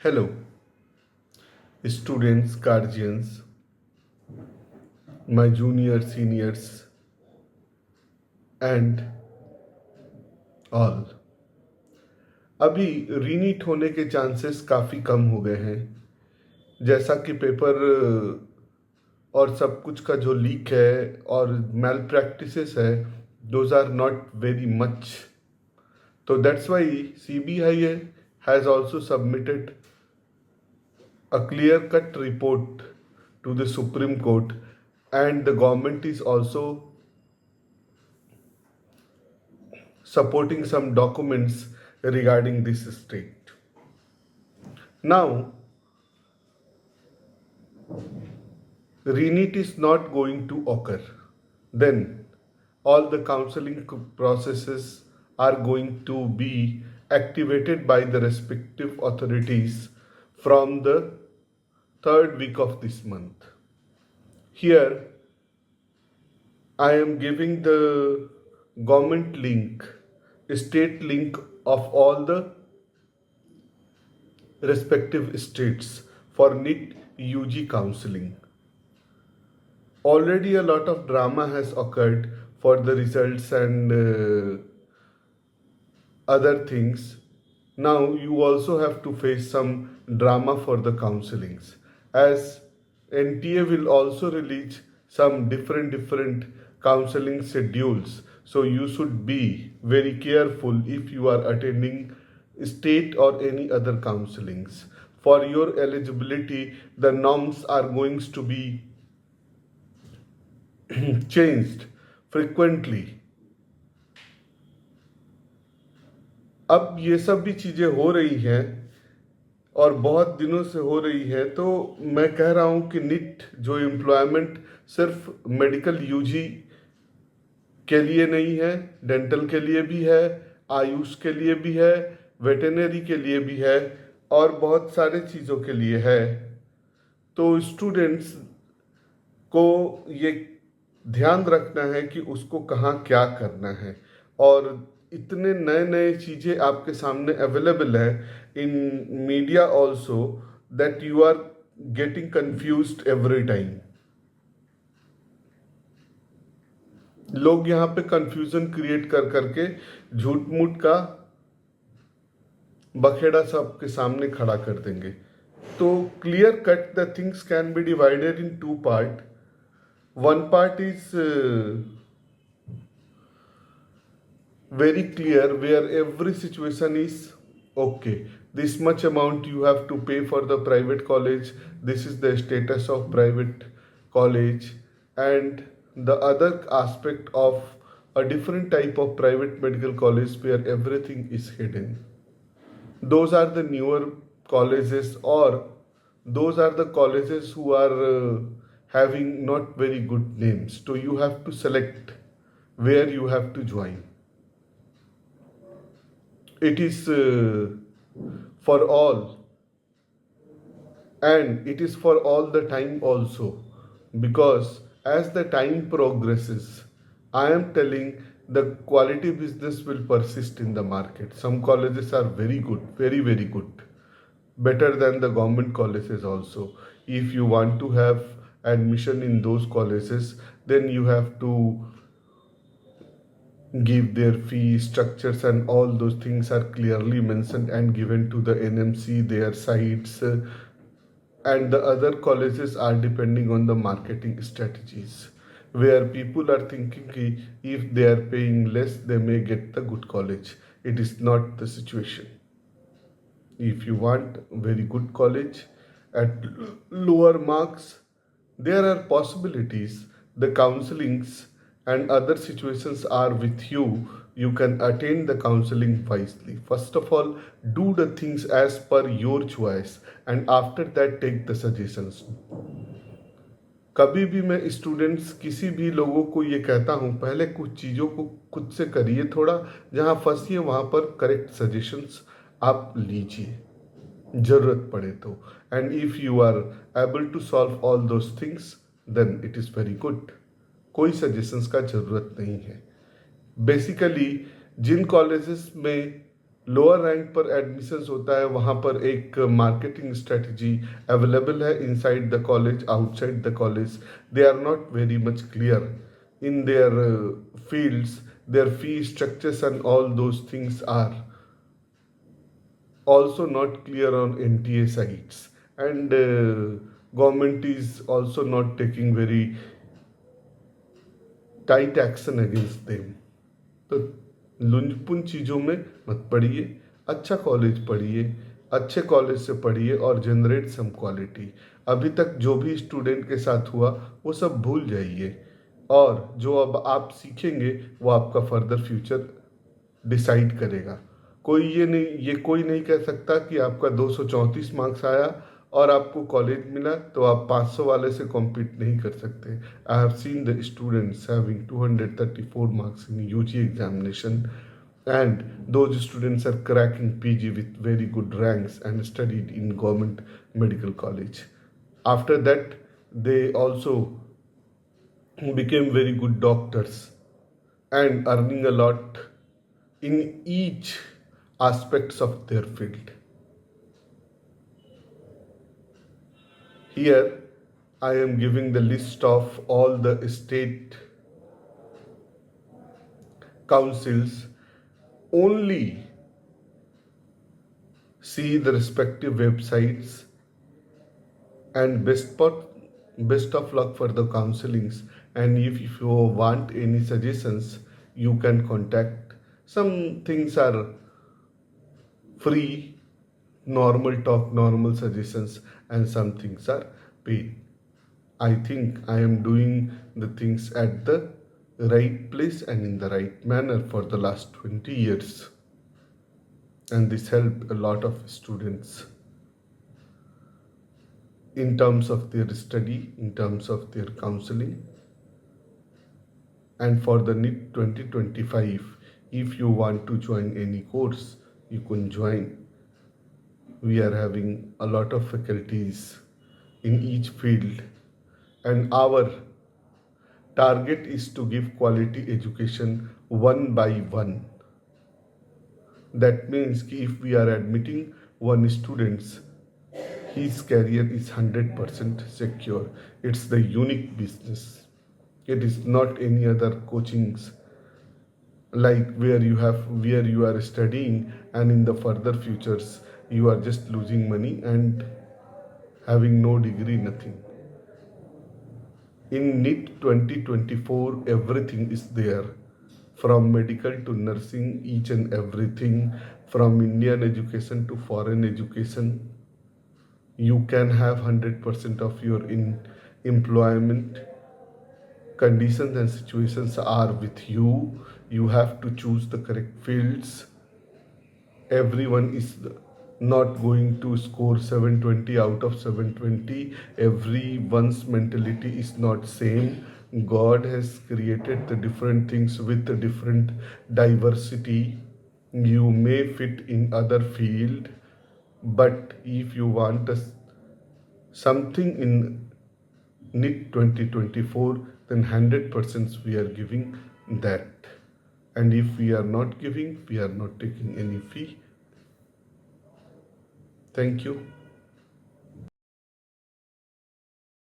Hello, students, guardians, my juniors, seniors, and all. अभी रीनीट होने के चांसेस काफ़ी कम हो गए हैं। जैसा कि पेपर और सब कुछ का जो लीक है और मैल प्रैक्टिसेस है, those are not very much. तो that's why CBI has also submitted a clear cut report to the Supreme Court, and the government is also supporting some documents regarding this state. Now, RENET is not going to occur. Then, all the counseling processes are going to be activated by the respective authorities from the third week of this month. Here, I am giving the government link, state link of all the respective states for NEET UG counseling. Already a lot of drama has occurred for the results and other things. Now you also have to face some drama for the counselings, as NTA will also release some different counseling schedules. So you should be very careful if you are attending state or any other counselings. For your eligibility, the norms are going to be changed frequently. अब ये सब भी चीज़ें हो रही हैं और बहुत दिनों से हो रही है, तो मैं कह रहा हूँ कि नीट जो एम्प्लॉयमेंट सिर्फ मेडिकल यूजी के लिए नहीं है, डेंटल के लिए भी है, आयुष के लिए भी है, वेटेनरी के लिए भी है और बहुत सारे चीज़ों के लिए है. तो स्टूडेंट्स को ये ध्यान रखना है कि उसको कहाँ क्या करना है. और इतने नए नए चीज़ें आपके सामने अवेलेबल है in media also, that you are getting confused every time. लोग यहाँ पे कंफ्यूजन क्रिएट कर करके झूठ मूठ का बखेड़ा सबके सामने खड़ा कर देंगे. तो clear cut the things can be divided in two part. One part is very clear, where every situation is okay. This much amount you have to pay for the private college. This is the status of private college. And the other aspect of a different type of private medical college where everything is hidden. Those are the newer colleges, or those are the colleges who are having not very good names. So you have to select where you have to join. It is for all, and it is for all the time also, because as the time progresses, I am telling, the quality business will persist in the market. Some colleges are very good, very good, better than the government colleges also. If you want to have admission in those colleges, then you have to give their fee structures, and all those things are clearly mentioned and given to the NMC, their sites, and the other colleges are depending on the marketing strategies, where people are thinking ki if they are paying less, they may get the good college. It is not the situation. If you want very good college at lower marks, there are possibilities. The counselings and other situations are with you. You can attain the counseling wisely. First of all, do the things as per your choice, and after that take the suggestions. कभी भी मैं students किसी भी लोगों को ये कहता हूँ, पहले कुछ चीज़ों को खुद से करिए, थोड़ा जहाँ फंसिए वहाँ पर करेक्ट सजेशंस आप लीजिए जरूरत पड़े तो. And if you are able to solve all those things, then it is very good. कोई सजेशंस का जरूरत नहीं है. बेसिकली जिन कॉलेजेस में लोअर रैंक पर एडमिशन्स होता है, वहाँ पर एक मार्केटिंग स्ट्रेटजी अवेलेबल है inside the college, outside the college. They are not very much clear in their fields. Their fee structures and all those things are also not clear on NTA sites, and government is also not taking very tight action against them. तो लुंजपुन चीज़ों में मत पढ़िए, अच्छा college पढ़िए, अच्छे college से पढ़िए और जनरेट सम क्वालिटी. अभी तक जो भी स्टूडेंट के साथ हुआ वो सब भूल जाइए, और जो अब आप सीखेंगे वो आपका फर्दर फ्यूचर डिसाइड करेगा. ये कोई नहीं कह सकता कि आपका 234 मार्क्स आया और आपको कॉलेज मिला तो आप 500 वाले से कॉम्पीट नहीं कर सकते. I have seen the students having 234 marks in UG examination, and those students are cracking PG with very good ranks and studied in government medical college. After that, they also became very good doctors and earning a lot in each aspects of their field. Here I am giving the list of all the state councils. Only see the respective websites, and best of luck for the counselings. And if you want any suggestions, you can contact. Some things are free, normal talk, normal suggestions, and some things are paid. I think I am doing the things at the right place and in the right manner for the last 20 years, and this helped a lot of students in terms of their study, in terms of their counseling. And for the NIT 2025, if you want to join any course, you can join. We are having a lot of faculties in each field, and our target is to give quality education one by one. That means if we are admitting one student, his career is 100% secure. It's the unique business. It is not any other coachings like where you are studying, and in the further futures you are just losing money and having no degree, nothing. In NIT 2024, everything is there, from medical to nursing, each and everything, from Indian education to foreign education. You can have 100% of your employment. Conditions and situations are with you. You have to choose the correct fields. Everyone is not going to score 720 out of 720. Everyone's mentality is not same. God has created the different things with the different diversity. You may fit in other field, but if you want something in NIT 2024, then 100% we are giving that. And if we are not giving, we are not taking any fee. Thank you.